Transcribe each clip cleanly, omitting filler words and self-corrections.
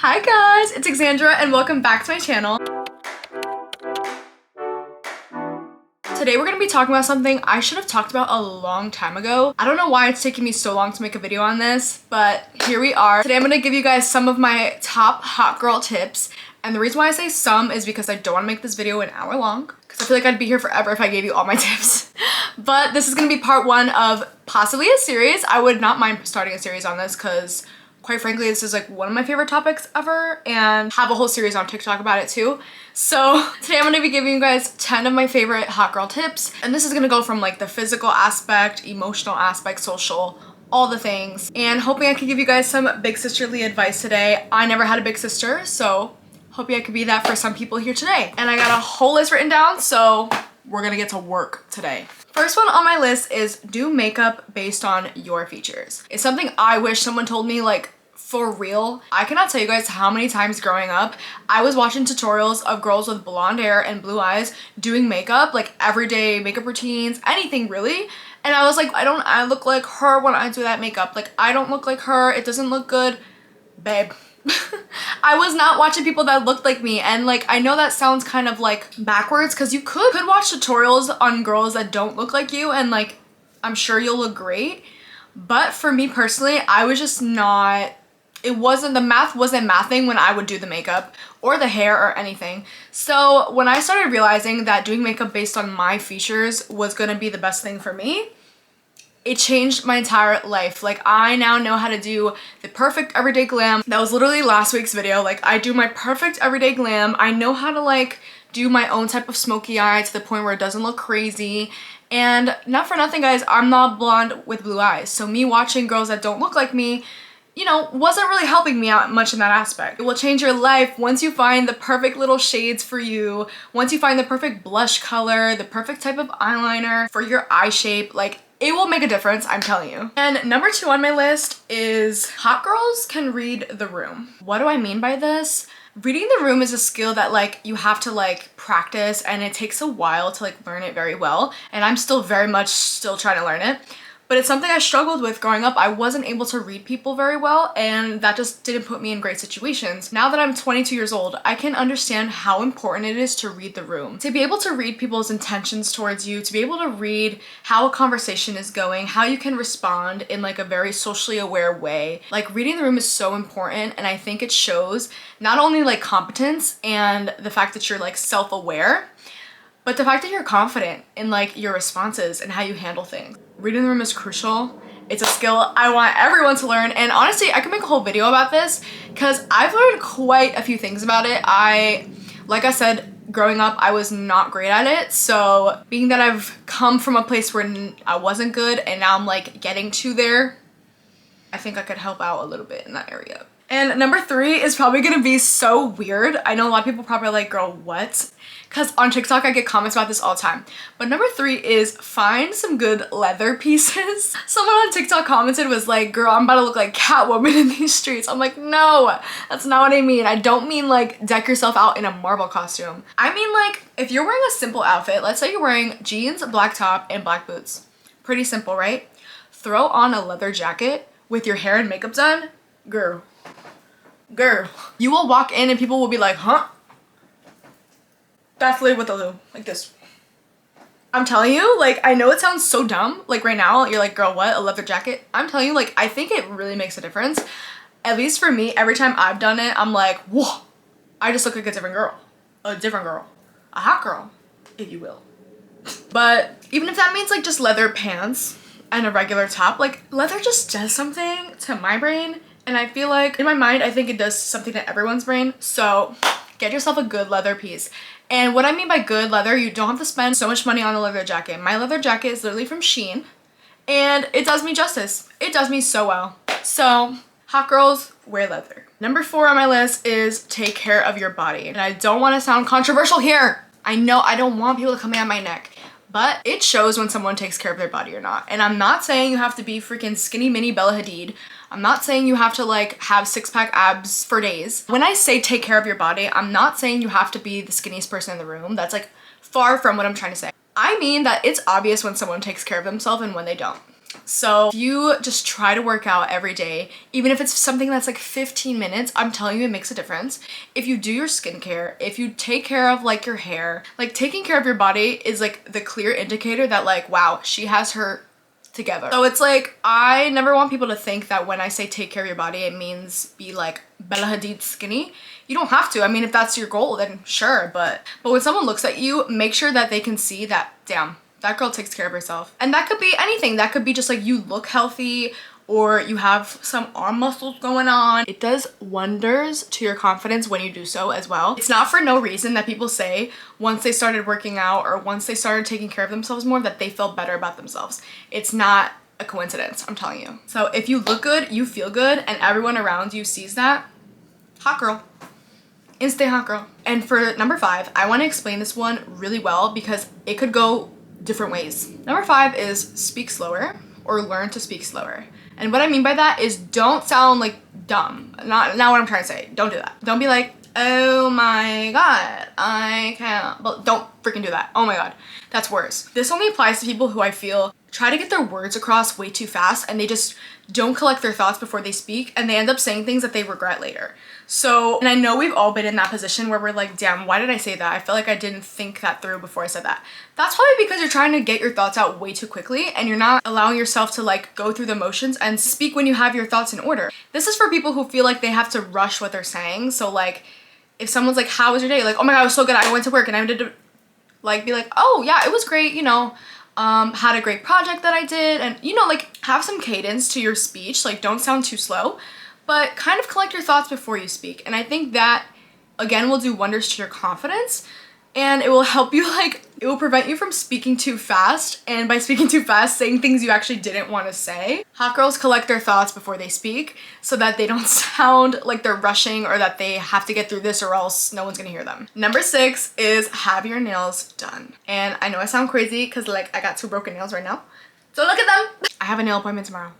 Hi guys, it's Axandra and welcome back to my channel. Today we're going to be talking about something I should have talked about a long time ago. I don't know why it's taking me so long to make a video on this, but here we are. Today I'm going to give you guys some of my top hot girl tips. And the reason why I say some is because I don't want to make this video an hour long, because I feel like I'd be here forever if I gave you all my tips. But this is going to be part one of possibly a series. I would not mind starting a series on this because quite frankly, this is like one of my favorite topics ever and have a whole series on TikTok about it too. So today I'm going to be giving you guys 10 of my favorite hot girl tips. And this is going to go from like the physical aspect, emotional aspect, social, all the things. And hoping I can give you guys some big sisterly advice today. I never had a big sister, so hoping I could be that for some people here today. And I got a whole list written down, so we're going to get to work today. First one on my list is do makeup based on your features. It's something I wish someone told me, like, for real. I cannot tell you guys how many times growing up I was watching tutorials of girls with blonde hair and blue eyes doing makeup, like everyday makeup routines, anything really. And I was like, I look like her when I do that makeup. Like, I don't look like her. It doesn't look good. Babe. I was not watching people that looked like me, and like I know that sounds kind of like backwards because you could watch tutorials on girls that don't look like you and like I'm sure you'll look great, but for me personally I was just not, the math wasn't mathing when I would do the makeup or the hair or anything. So when I started realizing that doing makeup based on my features was gonna be the best thing for me, it changed my entire life. Like, I now know how to do the perfect everyday glam. That was literally last week's video. Like, I do my perfect everyday glam. I know how to like do my own type of smoky eye to the point where it doesn't look crazy. And not for nothing, guys, I'm not blonde with blue eyes. So me watching girls that don't look like me, you know, wasn't really helping me out much in that aspect. It will change your life once you find the perfect little shades for you, once you find the perfect blush color, the perfect type of eyeliner for your eye shape. Like, it will make a difference, I'm telling you. And number 2 on my list is hot girls can read the room. What do I mean by this? Reading the room is a skill that like you have to like practice, and it takes a while to like learn it very well. And I'm still very much still trying to learn it. But it's something I struggled with growing up. I wasn't able to read people very well, and that just didn't put me in great situations. Now that I'm 22 years old, I can understand how important it is to read the room. To be able to read people's intentions towards you, to be able to read how a conversation is going, how you can respond in like a very socially aware way. Like, reading the room is so important, and I think it shows not only like competence and the fact that you're like self-aware, but the fact that you're confident in like your responses and how you handle things. Reading the room is crucial. It's a skill I want everyone to learn, and honestly I could make a whole video about this because I've learned quite a few things about it. Like I said, growing up I was not great at it, so being that I've come from a place where I wasn't good and now I'm like getting to there, I think I could help out a little bit in that area. And number 3 is probably gonna be so weird. I know a lot of people probably are like, girl, what? Because on TikTok I get comments about this all the time. But number 3 is find some good leather pieces. Someone on TikTok commented, was like, girl, I'm about to look like Catwoman in these streets. I'm like, no, that's not what I mean. I don't mean like deck yourself out in a Marvel costume. I mean like if you're wearing a simple outfit, let's say you're wearing jeans, black top, and black boots. Pretty simple, right? Throw on a leather jacket with your hair and makeup done, girl. You will walk in and people will be like, huh? That's literally what they'll do, like this. I'm telling you, like, I know it sounds so dumb. Like right now, you're like, girl, what? A leather jacket? I'm telling you, like, I think it really makes a difference. At least for me, every time I've done it, I'm like, whoa, I just look like a different girl. A different girl. A hot girl, if you will. But even if that means like just leather pants and a regular top, like leather just does something to my brain. And I feel like in my mind, I think it does something to everyone's brain. So get yourself a good leather piece. And what I mean by good leather, you don't have to spend so much money on a leather jacket. My leather jacket is literally from Shein, and it does me justice. It does me so well. So hot girls, wear leather. Number 4 on my list is take care of your body. And I don't want to sound controversial here. I know I don't want people to come at my neck, but it shows when someone takes care of their body or not. And I'm not saying you have to be freaking skinny mini Bella Hadid. I'm not saying you have to like have 6-pack abs for days. When I say take care of your body, I'm not saying you have to be the skinniest person in the room. That's like far from what I'm trying to say. I mean that it's obvious when someone takes care of themselves and when they don't. So if you just try to work out every day, even if it's something that's like 15 minutes, I'm telling you it makes a difference. If you do your skincare, if you take care of like your hair, like taking care of your body is like the clear indicator that like, wow, she has her together. So it's like, I never want people to think that when I say take care of your body, it means be like Bella Hadid skinny. You don't have to. I mean, if that's your goal, then sure. But when someone looks at you, make sure that they can see that, damn, that girl takes care of herself. And that could be anything. That could be just like you look healthy, or you have some arm muscles going on. It does wonders to your confidence when you do so as well. It's not for no reason that people say once they started working out or once they started taking care of themselves more that they felt better about themselves. It's not a coincidence, I'm telling you. So if you look good, you feel good, and everyone around you sees that, hot girl. Instant hot girl. And for number 5, I want to explain this one really well because it could go different ways. Number 5 is speak slower or learn to speak slower. And what I mean by that is don't sound like dumb. Not what I'm trying to say. Don't do that. Don't be like, oh my god, I can't. Well, don't freaking do that. Oh my god, that's worse. This only applies to people who I feel try to get their words across way too fast and they just don't collect their thoughts before they speak, and they end up saying things that they regret later. So, and I know we've all been in that position where we're like, damn, why did I say that? I feel like I didn't think that through before I said that. That's probably because you're trying to get your thoughts out way too quickly and you're not allowing yourself to like go through the motions and speak when you have your thoughts in order. This is for people who feel like they have to rush what they're saying. So like, if someone's like, how was your day? Like, oh my god, it was so good. I went to work and I did like, be like, oh yeah, it was great, you know. Had a great project that I did, and you know, like have some cadence to your speech, like don't sound too slow, but kind of collect your thoughts before you speak. And I think that again will do wonders to your confidence, and it will help you, like it will prevent you from speaking too fast, and by speaking too fast, saying things you actually didn't want to say. Hot girls collect their thoughts before they speak so that they don't sound like they're rushing or that they have to get through this or else no one's gonna hear them. Number 6 is have your nails done. And I know I sound crazy because like I got 2 broken nails right now, so look at them. I have a nail appointment tomorrow.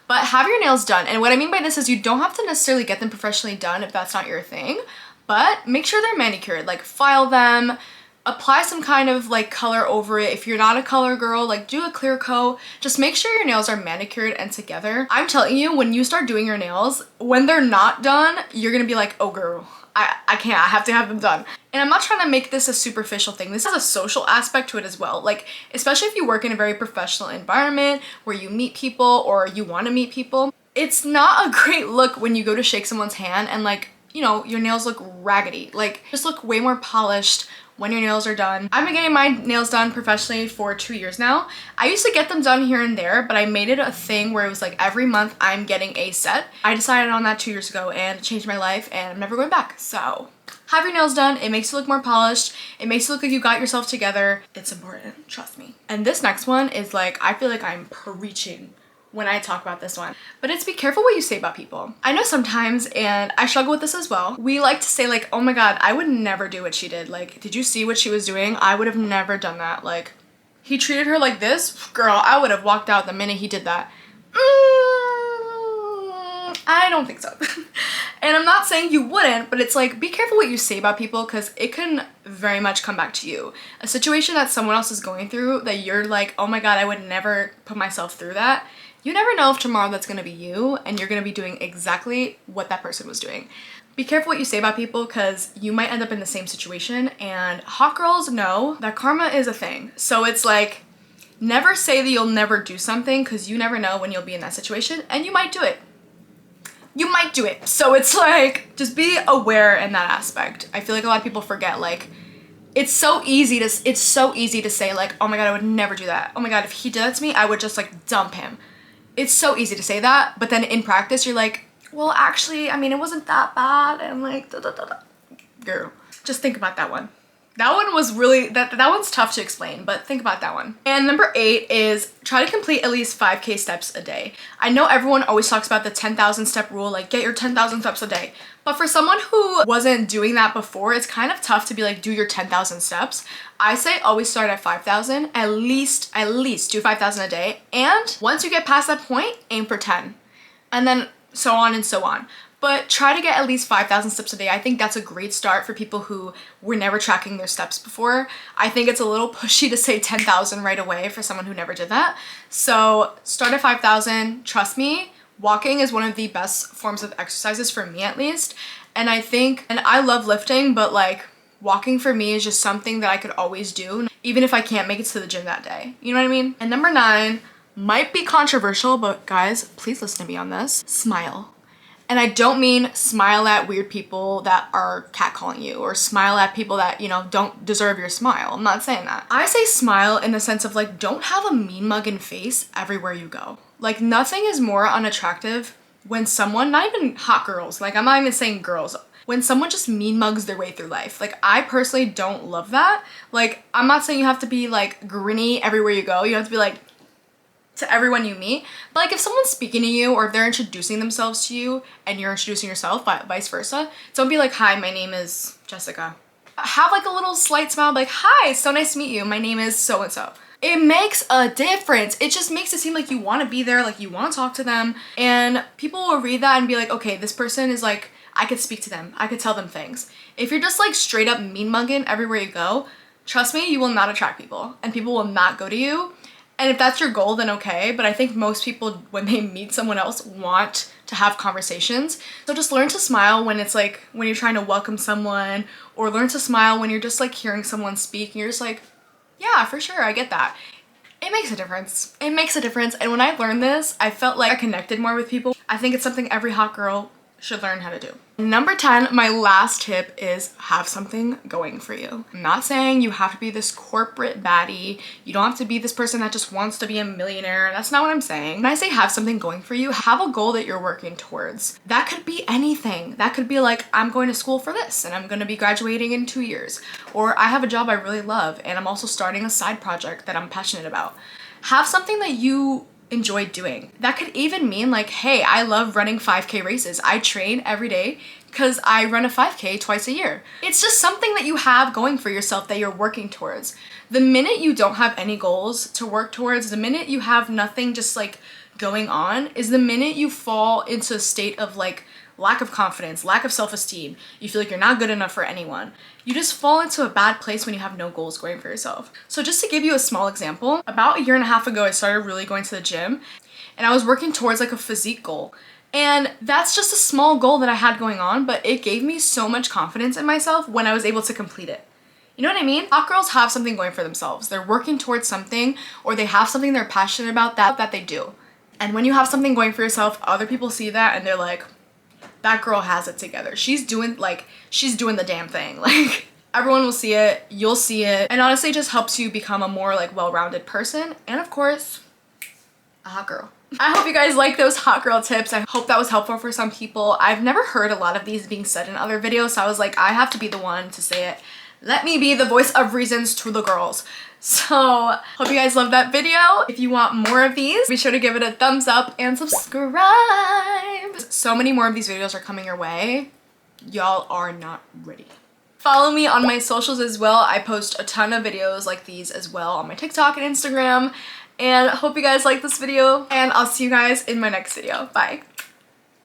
But have your nails done. And what I mean by this is you don't have to necessarily get them professionally done if that's not your thing, but make sure they're manicured. Like file them, apply some kind of like color over it. If you're not a color girl, like do a clear coat. Just make sure your nails are manicured and together. I'm telling you, when you start doing your nails, when they're not done, you're gonna be like, oh girl, I can't, I have to have them done. And I'm not trying to make this a superficial thing. This has a social aspect to it as well. Like, especially if you work in a very professional environment where you meet people or you want to meet people, it's not a great look when you go to shake someone's hand and like, you know, your nails look raggedy. Like, just look way more polished when your nails are done. I've been getting my nails done professionally for 2 years now. I used to get them done here and there, but I made it a thing where it was like every month I'm getting a set. I decided on that 2 years ago and it changed my life and I'm never going back. So have your nails done. It makes you look more polished. It makes you look like you got yourself together. It's important, trust me. And this next one is like, I feel like I'm preaching when I talk about this one, but it's be careful what you say about people. I know sometimes, and I struggle with this as well, we like to say like, oh my god, I would never do what she did. Like, did you see what she was doing? I would have never done that. Like, he treated her like this? Girl, I would have walked out the minute he did that. I don't think so. And I'm not saying you wouldn't, but it's like, be careful what you say about people because it can very much come back to you. A situation that someone else is going through that you're like, oh my god, I would never put myself through that. You never know if tomorrow that's gonna be you and you're gonna be doing exactly what that person was doing. Be careful what you say about people because you might end up in the same situation, and hot girls know that karma is a thing. So it's like, never say that you'll never do something because you never know when you'll be in that situation and you might do it. You might do it. So it's like, just be aware in that aspect. I feel like a lot of people forget, like, it's so easy to say like, oh my god, I would never do that. Oh my god, if he did that to me, I would just like dump him. It's so easy to say that, but then in practice, you're like, well, actually, I mean, it wasn't that bad, and like, da, da, da, da. Girl, just think about that one. That one was really, that one's tough to explain, but think about that one. And number 8 is try to complete at least 5K steps a day. I know everyone always talks about the 10,000 step rule, like get your 10,000 steps a day. But for someone who wasn't doing that before, it's kind of tough to be like, do your 10,000 steps. I say always start at 5,000, at least do 5,000 a day. And once you get past that point, aim for 10. And then so on and so on. but try to get at least 5,000 steps a day. I think that's a great start for people who were never tracking their steps before. I think it's a little pushy to say 10,000 right away for someone who never did that. So start at 5,000. Trust me, walking is one of the best forms of exercises for me at least. And I think, and I love lifting, but like walking for me is just something that I could always do, even if I can't make it to the gym that day. You know what I mean? And number 9 might be controversial, but guys, please listen to me on this. Smile. And I don't mean smile at weird people that are catcalling you or smile at people that, you know, don't deserve your smile. I'm not saying that. I say smile in the sense of like, don't have a mean mugging face everywhere you go. Like nothing is more unattractive when someone, not even hot girls, like I'm not even saying girls, when someone just mean mugs their way through life. Like I personally don't love that. Like I'm not saying you have to be like grinny everywhere you go. You have to be like, to everyone you meet, but like if someone's speaking to you or if they're introducing themselves to you and you're introducing yourself, vice versa, don't be like, hi, my name is Jessica. Have like a little slight smile, like, hi, so nice to meet you, my name is so and so. It makes a difference. It just makes it seem like you want to be there, like you want to talk to them, and people will read that and be like, okay, this person is like, I could speak to them, I could tell them things. If you're just like straight up mean mugging everywhere you go, trust me, you will not attract people and people will not go to you. And if that's your goal, then okay. But I think most people, when they meet someone else, want to have conversations. So just learn to smile when it's like, when you're trying to welcome someone, or learn to smile when you're just like hearing someone speak and you're just like, yeah, for sure, I get that. It makes a difference. It makes a difference. And when I learned this, I felt like I connected more with people. I think it's something every hot girl should learn how to do. Number 10, my last tip is have something going for you. I'm not saying you have to be this corporate baddie. You don't have to be this person that just wants to be a millionaire. That's not what I'm saying. When I say have something going for you, have a goal that you're working towards. That could be anything. That could be like, I'm going to school for this and I'm going to be graduating in 2 years. Or I have a job I really love and I'm also starting a side project that I'm passionate about. Have something that you enjoy doing. That could even mean like, hey, I love running 5K races. I train every day because I run a 5K twice a year. It's just something that you have going for yourself that you're working towards. The minute you don't have any goals to work towards, the minute you have nothing just like going on, is the minute you fall into a state of like lack of confidence, lack of self-esteem. You feel like you're not good enough for anyone. You just fall into a bad place when you have no goals going for yourself. So just to give you a small example, about a year and a half ago, I started really going to the gym and I was working towards like a physique goal. And that's just a small goal that I had going on, but it gave me so much confidence in myself when I was able to complete it. You know what I mean? Hot girls have something going for themselves. They're working towards something, or they have something they're passionate about that they do. And when you have something going for yourself, other people see that and they're like, that girl has it together. She's doing the damn thing. Like everyone will see it, you'll see it, and honestly it just helps you become a more like well-rounded person and of course, a hot girl. I hope you guys like those hot girl tips. I hope that was helpful for some people. I've never heard a lot of these being said in other videos, so I was like, I have to be the one to say it. Let me be the voice of reasons to the girls. So hope you guys loved that video. If you want more of these, be sure to give it a thumbs up and subscribe. So many more of these videos are coming your way. Y'all are not ready. Follow me on my socials as well. I post a ton of videos like these as well on my TikTok and Instagram. And hope you guys like this video and I'll see you guys in my next video. Bye.